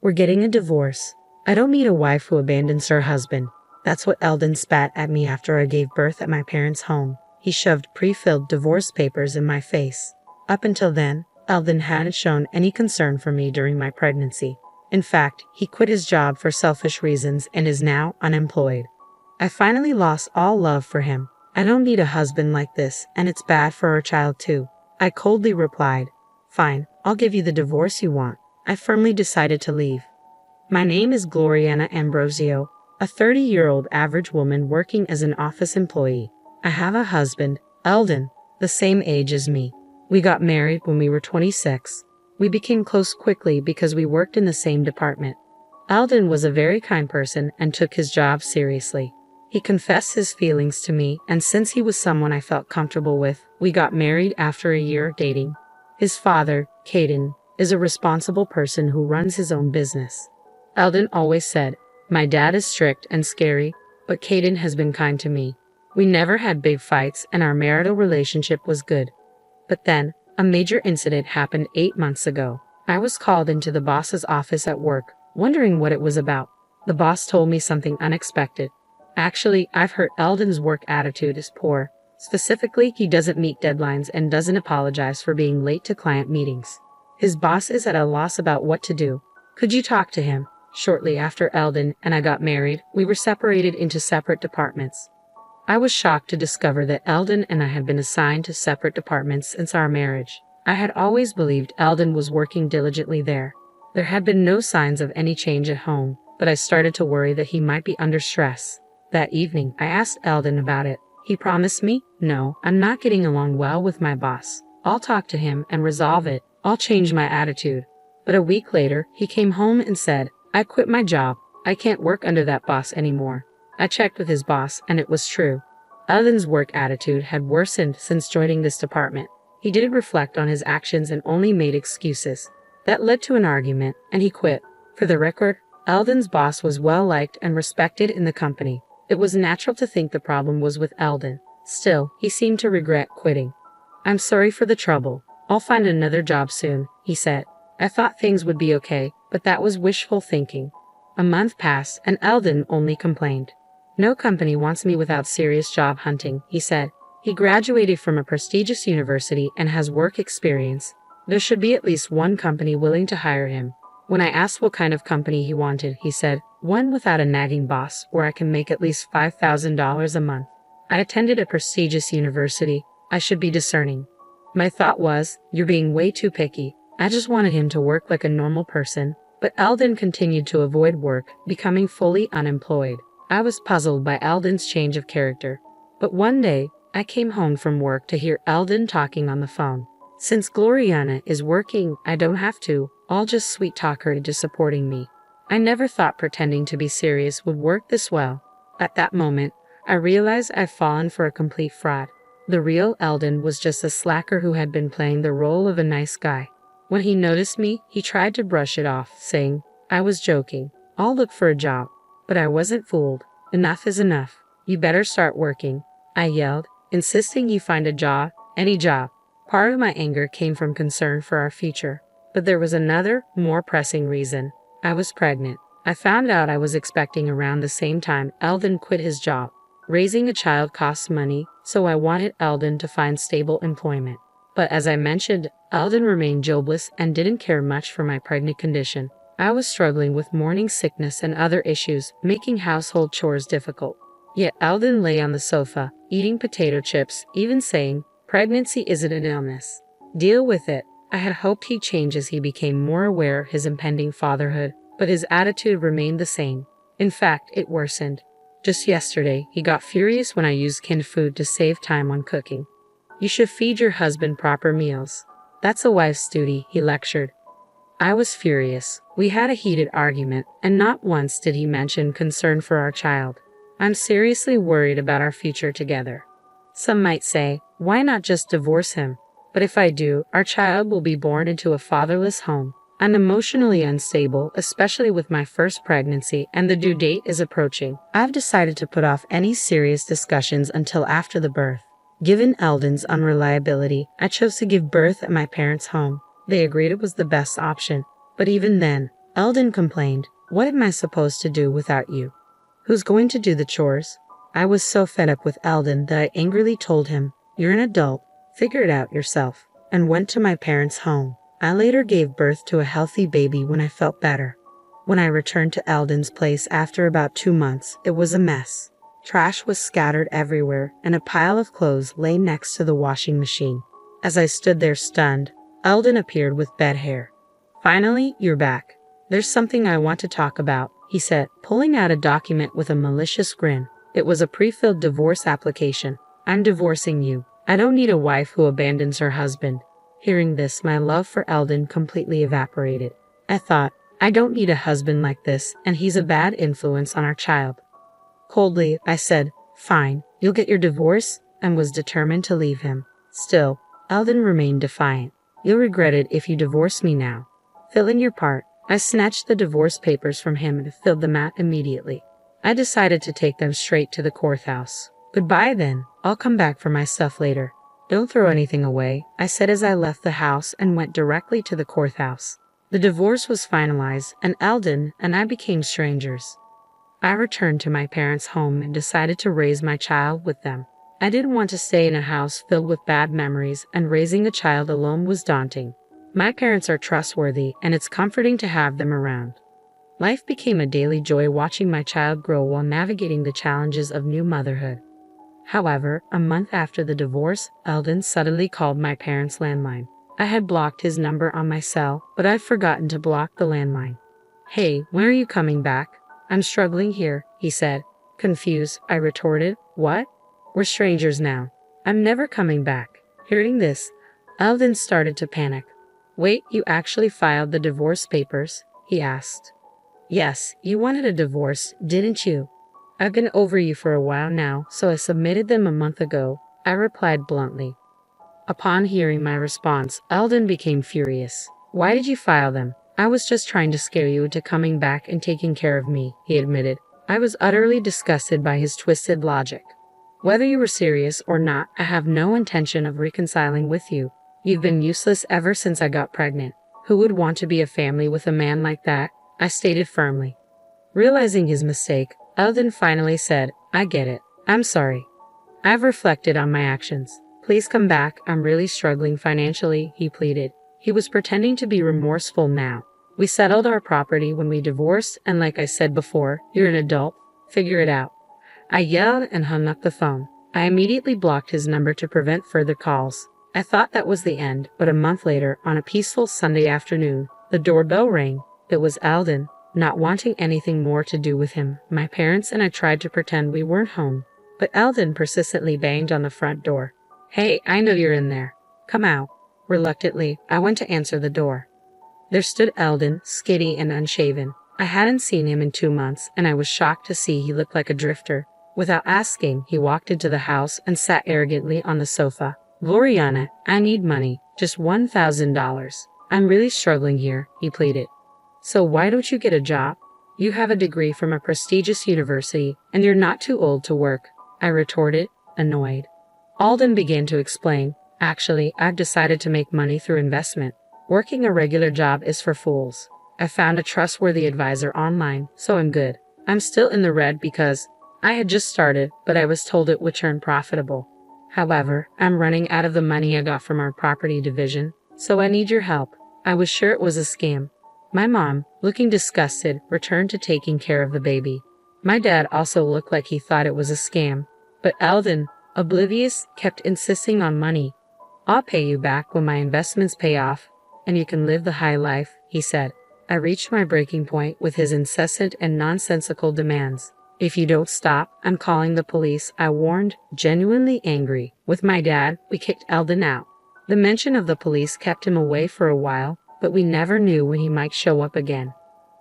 We're getting a divorce. I don't need a wife who abandons her husband. That's what Eldon spat at me after I gave birth at my parents' home. He shoved pre-filled divorce papers in my face. Up until then, Eldon hadn't shown any concern for me during my pregnancy. In fact, he quit his job for selfish reasons and is now unemployed. I finally lost all love for him. I don't need a husband like this, and it's bad for our child too. I coldly replied, "Fine, I'll give you the divorce you want." I firmly decided to leave. My name is Gloriana Ambrosio, a 30-year-old average woman working as an office employee. I have a husband, Eldon, the same age as me. We got married when we were 26. We became close quickly because we worked in the same department. Eldon was a very kind person and took his job seriously. He confessed his feelings to me, and since he was someone I felt comfortable with, we got married after a year of dating. His father, Caden, is a responsible person who runs his own business. Eldon always said, "My dad is strict and scary, but Caden has been kind to me." We never had big fights and our marital relationship was good. But then, a major incident happened 8 months ago. I was called into the boss's office at work, wondering what it was about. The boss told me something unexpected. Actually, I've heard Eldon's work attitude is poor. Specifically, he doesn't meet deadlines and doesn't apologize for being late to client meetings. His boss is at a loss about what to do. Could you talk to him? Shortly after Eldon and I got married, we were separated into separate departments. I was shocked to discover that Eldon and I had been assigned to separate departments since our marriage. I had always believed Eldon was working diligently there. There had been no signs of any change at home, but I started to worry that he might be under stress. That evening, I asked Eldon about it. He promised me, "No, I'm not getting along well with my boss. I'll talk to him and resolve it. I'll change my attitude." But a week later, he came home and said, "I quit my job. I can't work under that boss anymore." I checked with his boss, and it was true. Eldon's work attitude had worsened since joining this department. He didn't reflect on his actions and only made excuses. That led to an argument, and he quit. For the record, Eldon's boss was well-liked and respected in the company. It was natural to think the problem was with Eldon. Still, he seemed to regret quitting. "I'm sorry for the trouble. I'll find another job soon," he said. I thought things would be okay, but that was wishful thinking. A month passed, and Eldon only complained. "No company wants me without serious job hunting," he said. He graduated from a prestigious university and has work experience. There should be at least one company willing to hire him. When I asked what kind of company he wanted, he said, "One without a nagging boss, where I can make at least $5,000 a month." I attended a prestigious university. I should be discerning. My thought was, "You're being way too picky." I just wanted him to work like a normal person. But Eldon continued to avoid work, becoming fully unemployed. I was puzzled by Eldon's change of character. But one day, I came home from work to hear Eldon talking on the phone. "Since Gloriana is working, I don't have to. I'll just sweet talk her into supporting me." I never thought pretending to be serious would work this well. At that moment, I realized I'd fallen for a complete fraud. The real Eldon was just a slacker who had been playing the role of a nice guy. When he noticed me, he tried to brush it off, saying, "I was joking. I'll look for a job." But I wasn't fooled. "Enough is enough. You better start working," I yelled, insisting he find a job, any job. Part of my anger came from concern for our future. But there was another, more pressing reason. I was pregnant. I found out I was expecting around the same time Eldon quit his job. Raising a child costs money, so I wanted Eldon to find stable employment. But as I mentioned, Eldon remained jobless and didn't care much for my pregnant condition. I was struggling with morning sickness and other issues, making household chores difficult. Yet Eldon lay on the sofa, eating potato chips, even saying, "Pregnancy isn't an illness. Deal with it." I had hoped he'd change as he became more aware of his impending fatherhood, but his attitude remained the same. In fact, it worsened. Just yesterday, he got furious when I used canned food to save time on cooking. "You should feed your husband proper meals. That's a wife's duty," he lectured. I was furious. We had a heated argument, and not once did he mention concern for our child. I'm seriously worried about our future together. Some might say, why not just divorce him? But if I do, our child will be born into a fatherless home. I'm emotionally unstable, especially with my first pregnancy, and the due date is approaching. I've decided to put off any serious discussions until after the birth. Given Eldon's unreliability, I chose to give birth at my parents' home. They agreed it was the best option, but even then, Eldon complained, "What am I supposed to do without you? Who's going to do the chores?" I was so fed up with Eldon that I angrily told him, "You're an adult, figure it out yourself," and went to my parents' home. I later gave birth to a healthy baby when I felt better. When I returned to Eldon's place after about 2 months, it was a mess. Trash was scattered everywhere, and a pile of clothes lay next to the washing machine. As I stood there stunned, Eldon appeared with bed hair. "Finally, you're back. There's something I want to talk about," he said, pulling out a document with a malicious grin. It was a pre-filled divorce application. "I'm divorcing you. I don't need a wife who abandons her husband." Hearing this, my love for Eldon completely evaporated. I thought, I don't need a husband like this, and he's a bad influence on our child. Coldly, I said, "Fine, you'll get your divorce," and was determined to leave him. Still, Eldon remained defiant. "You'll regret it if you divorce me now. Fill in your part." I snatched the divorce papers from him and filled them out immediately. I decided to take them straight to the courthouse. "Goodbye then, I'll come back for my stuff later. Don't throw anything away," I said as I left the house and went directly to the courthouse. The divorce was finalized, and Eldon and I became strangers. I returned to my parents' home and decided to raise my child with them. I didn't want to stay in a house filled with bad memories, and raising a child alone was daunting. My parents are trustworthy, and it's comforting to have them around. Life became a daily joy watching my child grow while navigating the challenges of new motherhood. However, a month after the divorce, Eldon suddenly called my parents' landline. I had blocked his number on my cell, but I'd forgotten to block the landline. "Hey, when are you coming back? I'm struggling here," he said. Confused, I retorted, "What? We're strangers now. I'm never coming back." Hearing this, Eldon started to panic. "Wait, you actually filed the divorce papers?" he asked. "Yes, you wanted a divorce, didn't you? I've been over you for a while now, so I submitted them a month ago," I replied bluntly. Upon hearing my response, Eldon became furious. "Why did you file them? I was just trying to scare you into coming back and taking care of me," he admitted. I was utterly disgusted by his twisted logic. "Whether you were serious or not, I have no intention of reconciling with you. You've been useless ever since I got pregnant. Who would want to be a family with a man like that?" I stated firmly. Realizing his mistake, Eldon finally said, "I get it. I'm sorry. I've reflected on my actions. Please come back. I'm really struggling financially," he pleaded. He was pretending to be remorseful now. "We settled our property when we divorced, and like I said before, you're an adult. Figure it out." I yelled and hung up the phone. I immediately blocked his number to prevent further calls. I thought that was the end, but a month later, on a peaceful Sunday afternoon, the doorbell rang. It was Eldon. Not wanting anything more to do with him, my parents and I tried to pretend we weren't home, but Eldon persistently banged on the front door. "Hey, I know you're in there. Come out." Reluctantly, I went to answer the door. There stood Eldon, skinny and unshaven. I hadn't seen him in 2 months, and I was shocked to see he looked like a drifter. Without asking, he walked into the house and sat arrogantly on the sofa. "Gloriana, I need money, just $1,000. I'm really struggling here," he pleaded. "So why don't you get a job? You have a degree from a prestigious university, and you're not too old to work," I retorted, annoyed. Eldon began to explain, "Actually, I've decided to make money through investment. Working a regular job is for fools. I found a trustworthy advisor online, so I'm good. I'm still in the red because I had just started, but I was told it would turn profitable. However, I'm running out of the money I got from our property division, so I need your help." I was sure it was a scam. My mom, looking disgusted, returned to taking care of the baby. My dad also looked like he thought it was a scam, but Eldon, oblivious, kept insisting on money. "I'll pay you back when my investments pay off, and you can live the high life," he said. I reached my breaking point with his incessant and nonsensical demands. "If you don't stop, I'm calling the police," I warned, genuinely angry. With my dad, we kicked Eldon out. The mention of the police kept him away for a while, but we never knew when he might show up again.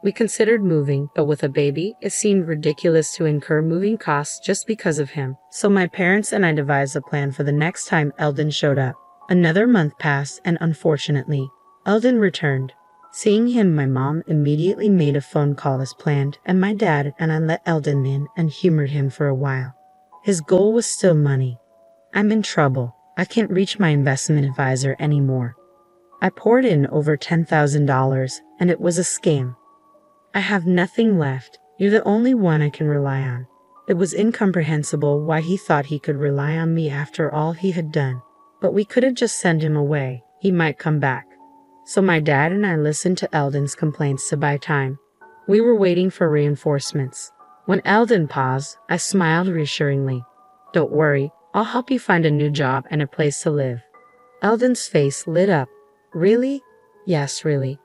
We considered moving, but with a baby, it seemed ridiculous to incur moving costs just because of him. So my parents and I devised a plan for the next time Eldon showed up. Another month passed, and unfortunately, Eldon returned. Seeing him, my mom immediately made a phone call as planned, and my dad and I let Eldon in and humored him for a while. His goal was still money. "I'm in trouble. I can't reach my investment advisor anymore. I poured in over $10,000, and it was a scam. I have nothing left. You're the only one I can rely on. It was incomprehensible why he thought he could rely on me after all he had done. But we couldn't just send him away. He might come back. So my dad and I listened to Eldon's complaints to buy time. We were waiting for reinforcements. When Eldon paused, I smiled reassuringly. Don't worry, I'll help you find a new job and a place to live. Eldon's face lit up. Really? Yes, really.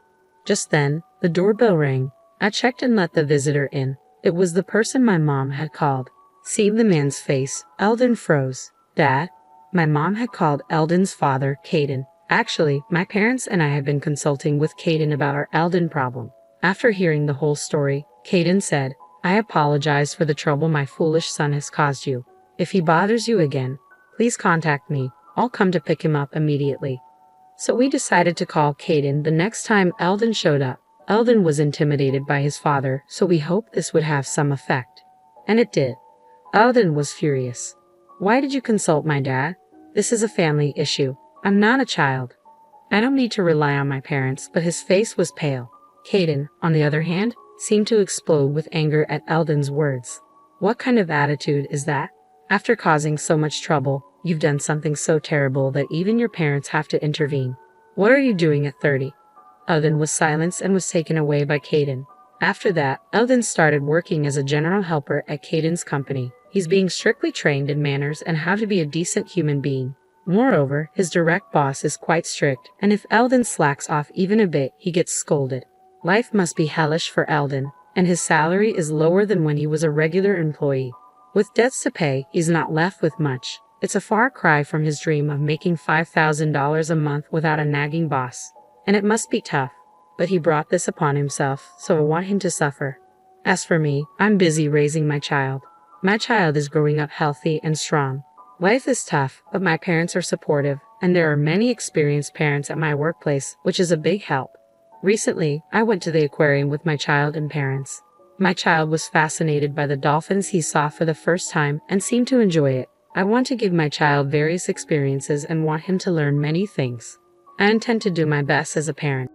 Just then, the doorbell rang. I checked and let the visitor in. It was the person my mom had called. Seeing the man's face, Eldon froze. Dad? My mom had called Eldon's father, Caden. Actually, my parents and I had been consulting with Caden about our Eldon problem. After hearing the whole story, Caden said, I apologize for the trouble my foolish son has caused you. If he bothers you again, please contact me. I'll come to pick him up immediately. So we decided to call Caden the next time Eldon showed up. Eldon was intimidated by his father, so we hoped this would have some effect. And it did. Eldon was furious. Why did you consult my dad? This is a family issue. I'm not a child. I don't need to rely on my parents, but his face was pale. Caden, on the other hand, seemed to explode with anger at Eldon's words. What kind of attitude is that? After causing so much trouble, you've done something so terrible that even your parents have to intervene. What are you doing at 30? Eldon was silenced and was taken away by Caden. After that, Eldon started working as a general helper at Caden's company. He's being strictly trained in manners and how to be a decent human being. Moreover, his direct boss is quite strict, and if Eldon slacks off even a bit, he gets scolded. Life must be hellish for Eldon, and his salary is lower than when he was a regular employee. With debts to pay, he's not left with much. It's a far cry from his dream of making $5,000 a month without a nagging boss. And it must be tough. But he brought this upon himself, so I want him to suffer. As for me, I'm busy raising my child. My child is growing up healthy and strong. Life is tough, but my parents are supportive, and there are many experienced parents at my workplace, which is a big help. Recently, I went to the aquarium with my child and parents. My child was fascinated by the dolphins he saw for the first time and seemed to enjoy it. I want to give my child various experiences and want him to learn many things. I intend to do my best as a parent.